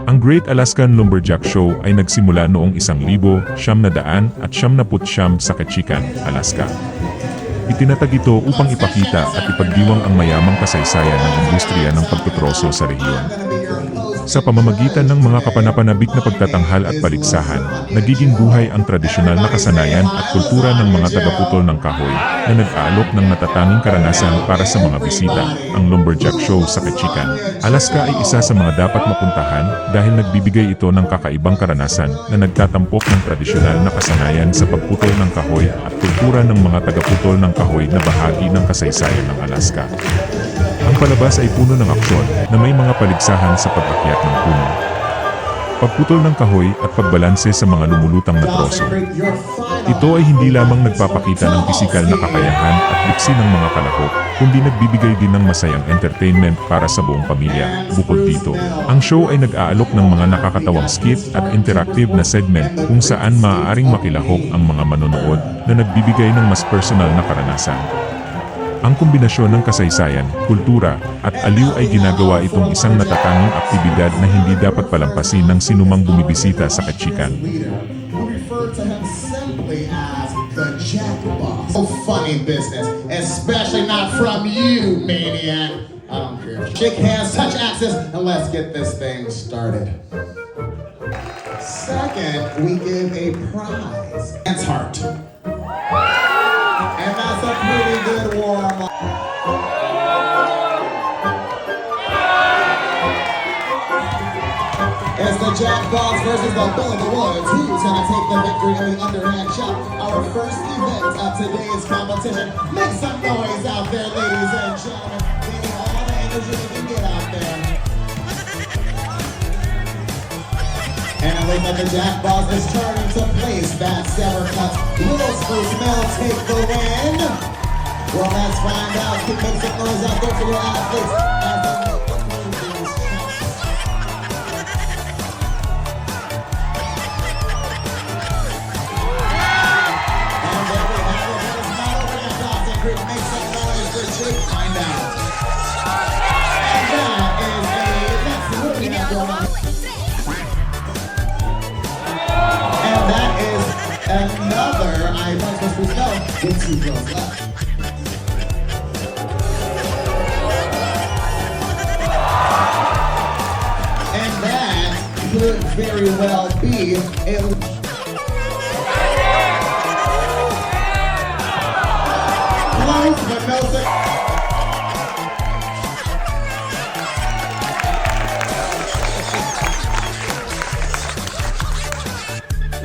Ang Great Alaskan Lumberjack Show ay nagsimula noong 1979 sa Ketchikan, Alaska. Itinatag ito upang ipakita at ipagdiwang ang mayamang kasaysayan ng industriya ng pagtutroso sa rehiyon. Sa pamamagitan ng mga kapanapanabik na pagtatanghal at paligsahan, nagiging buhay ang tradisyonal na kasanayan at kultura ng mga tagaputol ng kahoy na nag-aalok ng natatanging karanasan para sa mga bisita. Ang Lumberjack Show sa Ketchikan, Alaska ay isa sa mga dapat mapuntahan dahil nagbibigay ito ng kakaibang karanasan na nagtatampok ng tradisyonal na kasanayan sa pagputol ng kahoy at kultura ng mga tagaputol ng kahoy na bahagi ng kasaysayan ng Alaska. Ang palabas ay puno ng aksyon na may mga paligsahan sa pag-akyat ng puno, pagputol ng kahoy at pagbalanse sa mga lumulutang na troso. Ito ay hindi lamang nagpapakita ng pisikal na kakayahan at liksi ng mga kalahok, kundi nagbibigay din ng masayang entertainment para sa buong pamilya. Bukod dito, ang show ay nag-aalok ng mga nakakatawang skit at interactive na segment kung saan maaaring makilahok ang mga manonood na nagbibigay ng mas personal na karanasan. Ang kombinasyon ng kasaysayan, kultura, at aliw ay ginagawa itong isang natatanging aktibidad na hindi dapat palampasin ng sinumang bumibisita sa Ketchikan. Funny business, especially not from you, maniac. I don't care. Shake hands, touch axes, and let's get this thing started. Second, we give a prize. It's heart. And that's a pretty good warm-up. It's the Jackboss versus the Bill of the Woods. Who's gonna take the victory in the underhand chop? Our first event of today's competition. Make some noise out there, ladies and gentlemen. We need all the energy we can get out there. And it looks like the Jackboss is turning to place that sever cut. Will Spruce Mill take the win? Well, let's find out. Keep making some noise out there for your athletes. As they make the moves. And there we have it. It is not over yet. Dawson Creek makes some noise for Jake. Find out. And that is that's what we have going on. And that is another adventurous result with 2 girls left. And that could very well be a close but no success.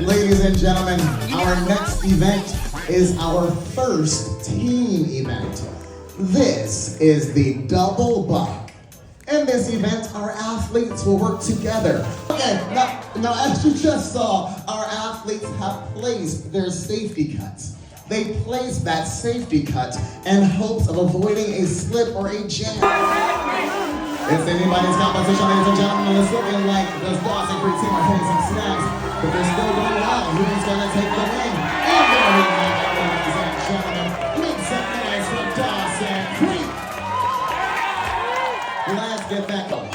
Ladies and gentlemen, our next event is our first team event. This is the double buck. In this event, our athletes will work together. Okay, now as you just saw, our athletes have placed their safety cuts. They placed that safety cut in hopes of avoiding a slip or a jam. It's anybody's competition, ladies and gentlemen. It's looking like the Dawson Creek team are hitting some snags, but they're still going well. Who's gonna take the win? And there we have it, ladies and gentlemen. Make some noise for Dawson Creek. Let's get that going.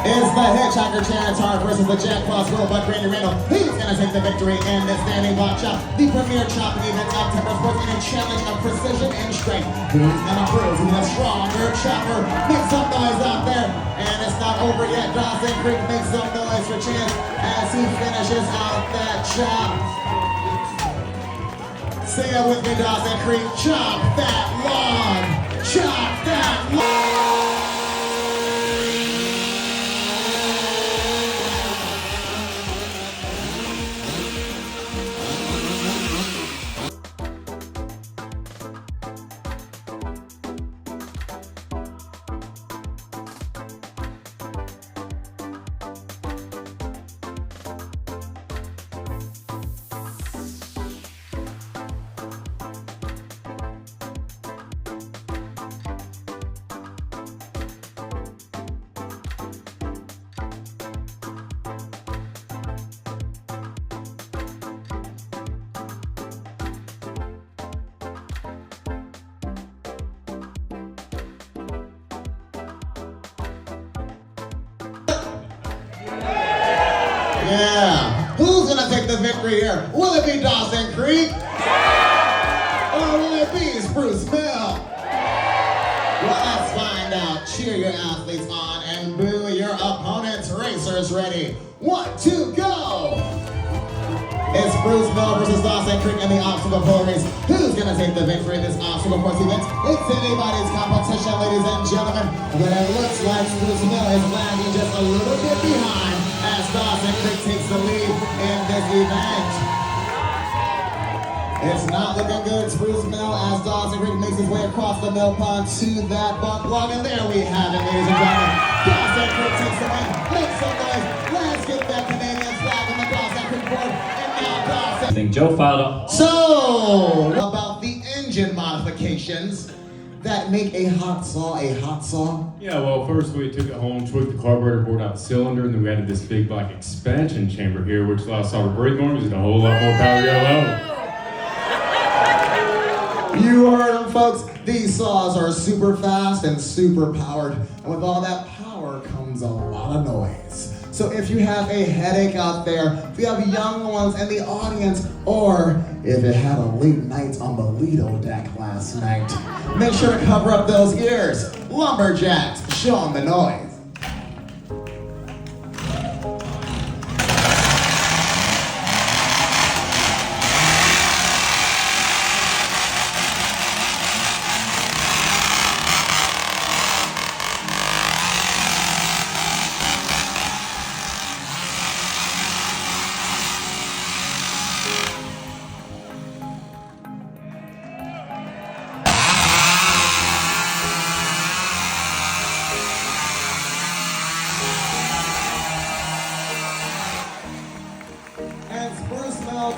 It's the Hitchhiker Charitar versus the Jackboss Robot Randy Randall. Who's gonna take the victory in this standing block chop? The premier chopping event of Timber Sports in a challenge of precision and strength. Who's gonna prove to be a stronger chopper? Make some noise out there. And it's not over yet. Dawson Creek makes some noise for Chance as he finishes out that chop. Say it with me, Dawson Creek. Chop that log. Chop that log. Yeah. Who's gonna take the victory here? Will it be Dawson Creek? Or will it be Spruce Mill? Well, let's find out. Cheer your athletes on and boo your opponents. Racers ready. 1, 2, go! It's Spruce Mill versus Dawson Creek in the obstacle pole race. Who's gonna take the victory in this obstacle course event? It's anybody's competition, ladies and gentlemen. But it looks like Spruce Mill is lagging just a little bit behind as Dawson Creek takes the lead in this event. It's not looking good, Spruce Mill, as Dawson Creek makes his way across the mill pond to that buck log. And there we have it, ladies and gentlemen. Dawson Creek takes the win. Make some noise. Let's get that Canadian flag on the Dawson Creek board. And now Dawson. I think Joe filed up. So, about the engine modifications that make a hot saw a hot saw? Yeah, well, first we took it home, took the carburetor board out cylinder, and then we added this big black expansion chamber here, which allows saw to break more, and a whole lot more power yellow. You heard them, folks. These saws are super fast and super powered. And with all that power comes a lot of noise. So if you have a headache out there, if you have young ones in the audience, or if you had a late night on the Lido deck last night, make sure to cover up those ears. Lumberjacks, show them the noise.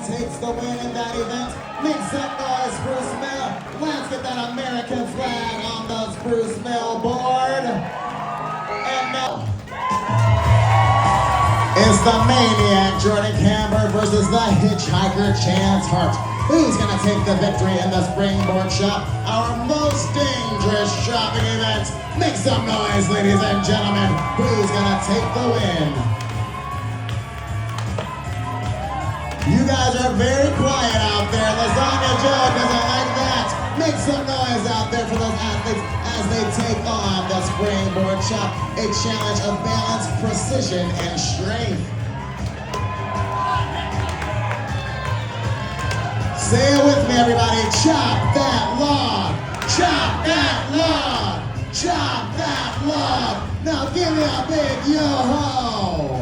Takes the win in that event. Make some noise, Spruce Mill. Let's get that American flag on the Spruce Mill board. And now, it's the Maniac Jordan Camber versus the Hitchhiker Chance Hart. Who's gonna take the victory in the Springboard Shop, our most dangerous shopping event? Make some noise, ladies and gentlemen. Who's gonna take the win? You guys are very quiet out there. Lasagna Joe doesn't like that. Make some noise out there for those athletes as they take on the Springboard Chop, a challenge of balance, precision, and strength. Say it with me, everybody. Chop that log. Chop that log. Chop that log. Now give me a big yo-ho.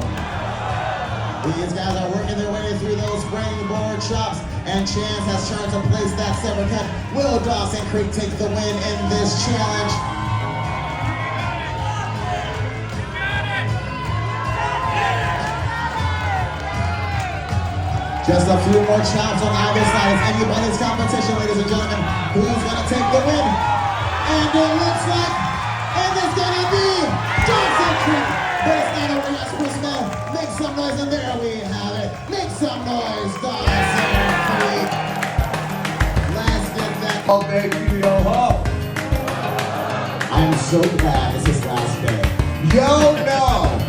These guys are working their way through those springboard chops, and Chance has turned to place that severed cut. Will Dawson Creek take the win in this challenge? Just a few more chops on either side. It's anybody's competition, ladies and gentlemen. Who's gonna take the win? And it looks like, and it's gonna be Dawson Creek. But it's not over yet, Spruce Mill. Make some noise, and there we have it. Make some noise, Dawson Creek. Let's get that. Oh, baby, yo-ho. I'm so glad this is last day. Yo, no!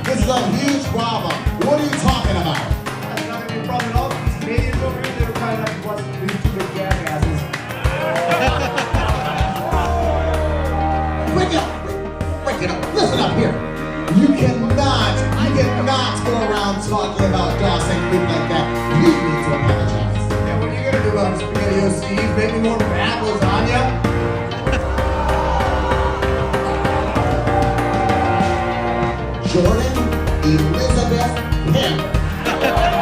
This is a huge problem. What are you talking about? That's not gonna be a problem at all. These Canadians over here, they were trying not to watch these two big jackasses. Break it up! Break it up! Listen up here! You cannot go around talking about Dawson Creek like that. You need to apologize. Yeah, what are you gonna do about Spaghetti-O Steve? Maybe more bad lasagna? Jordan Elizabeth Him.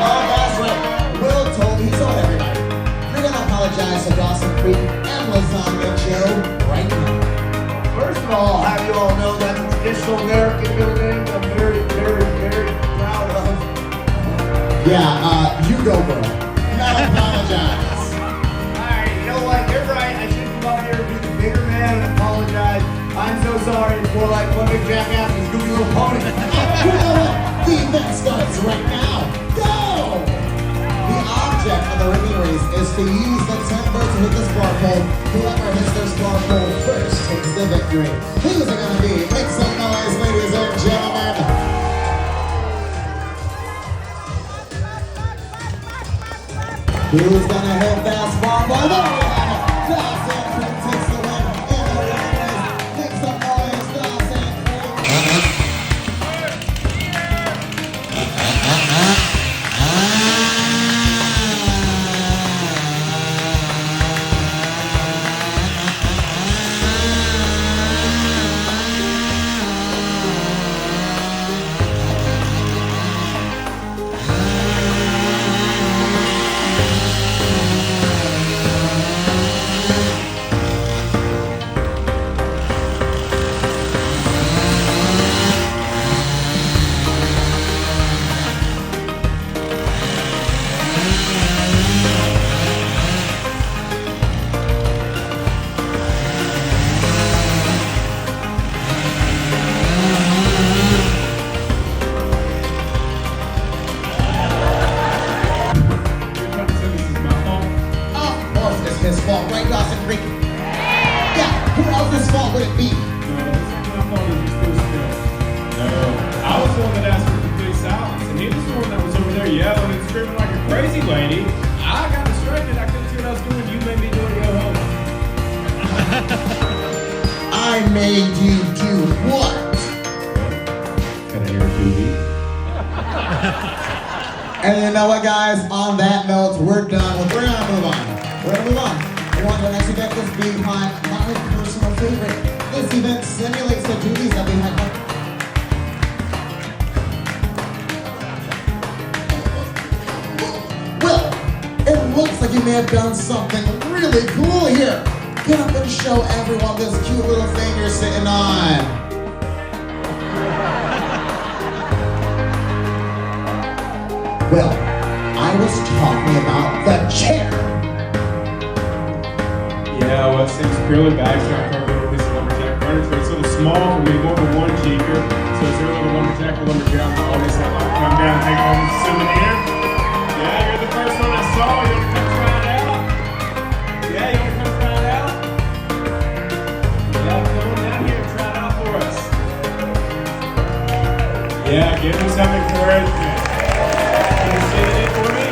Oh, that's right. Will told everybody. You're gonna apologize to Dawson Creek and Lasagna Joe right now. First of all, I'll have you all know that's a traditional American middle name that I'm very, very, very proud of. Yeah, you go, bro. Not apologize. Alright, you know what? You're right. I should come out here and be the bigger man and apologize. I'm so sorry. It's more like one big jackass and Scooby Little Pony. You know what? The event starts right now. Go! The object of the rigging race is to use the timber to hit the spar pole. Whoever hits their spar pole first takes the victory. Who's it gonna be? Make some noise, ladies and gentlemen. Who's gonna hit that spot? Well, there we have it. Dawson Creek takes the win in the race. Make some noise, Dawson Creek. His fault, right, Dawson Creek? Yeah, who else's fault would it be? No, it's not my fault if you're still still. No, I was the one that asked for complete silence, and he was the one that was over there yelling and screaming like a crazy lady. I got distracted, I couldn't see what I was doing, you made me do it, go home. I made you do what? Got an air TV. And you know what, guys? On that note, we're done. We're gonna move on. We're gonna move on. We want the next event is behind my personal favorite. This event simulates the duties of behind my. Well, it looks like you may have done something really cool here. Get up and show everyone this cute little thing you're sitting on. Well, I was talking about the chair. Yeah, well, it seems purely backstrap cargo with this lumberjack furniture. It's a little small for me, more than one cheeker. So it's really the lumberjack or lumberjack. I always have to come down and take home a souvenir. Yeah, you're the first one I saw. You want to come try it out? Yeah, you want to come try it out? Yeah, come on down here and try it out for us. Yeah, give them some encouragement. Can you sit in it for me?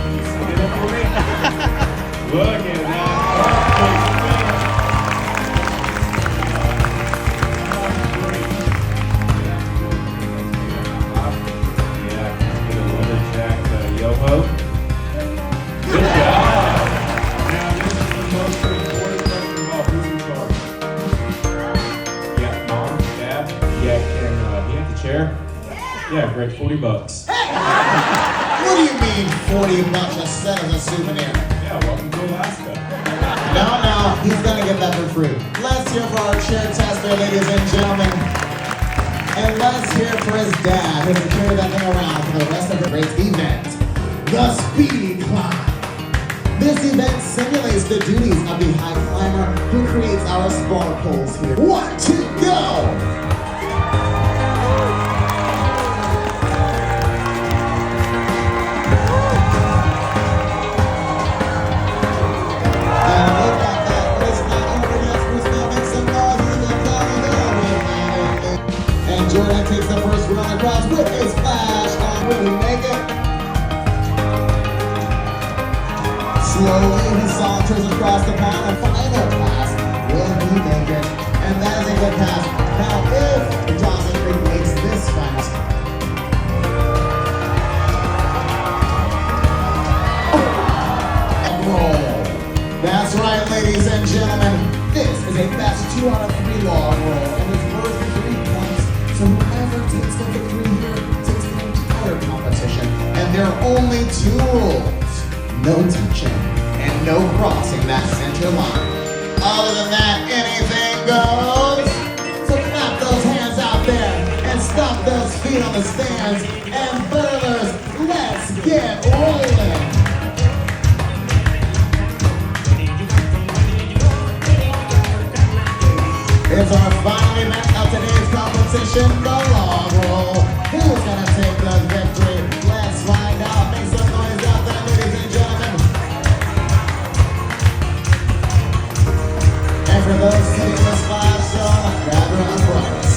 Can you sit in it for me? Look at that. Yeah, get a lumberjack yo-ho. Good job. Now, this is the most important question of all. Who's in charge? Yeah, mom, dad. Yeah, can he have the chair? Yeah, great. $40. What do you mean 40 bucks a set as a souvenir? Yeah, welcome to Alaska. No, he's gonna get that for free. Let's hear for our chair tester, ladies and gentlemen. And let's hear for his dad, who's gonna carry that thing around for the rest of the great event. The Speedy Climb. This event simulates the duties of the high climber who creates our sparkles here. 1, 2, go! Jordan takes the first run across with his flash on. Will he make it? Slowly he saunters across the pond and final pass. Will he make it? And that is a good pass. Now if Dawson Creek makes this fight. And roll. That's right, ladies and gentlemen. This is a fast 2 out of 3 log roll and it's worth 3 points. So whoever takes the victory here takes the entire competition. And there are only 2 rules. No touching and no crossing that center line. Other than that, anything goes. So clap those hands out there and stomp those feet on the stands. And furlers, let's get rolling. It's our final event of today's competition, the log roll. Who's gonna take the victory? Let's find out. Make some noise out there, ladies and gentlemen. And for those sitting in the splash zone, grab your umbrellas.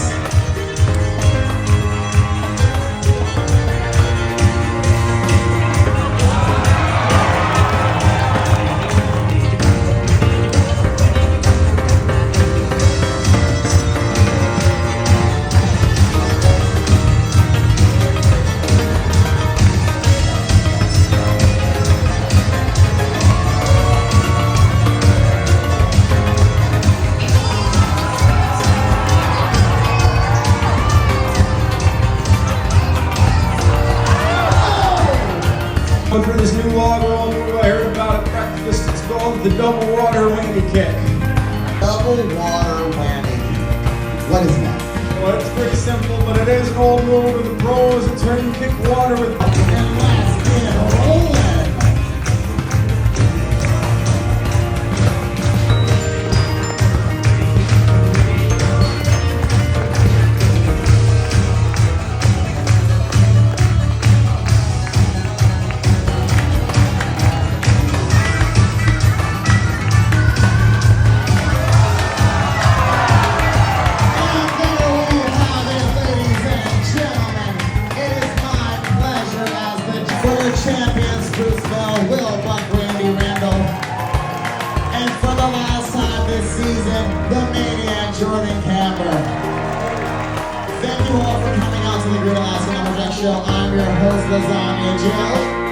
water whammy. What is that? Well, it's pretty simple, but it is an old rule to the pros. It's where you kick water with. And let's get rolling. Champions Bruce Bell, Will Buck, Randy Randall, and for the last time this season, the Maniac Jordan Camper. Thank you all for coming out to the Great Alaskan Lumberjack Show. I'm your host, Lasagna Joe.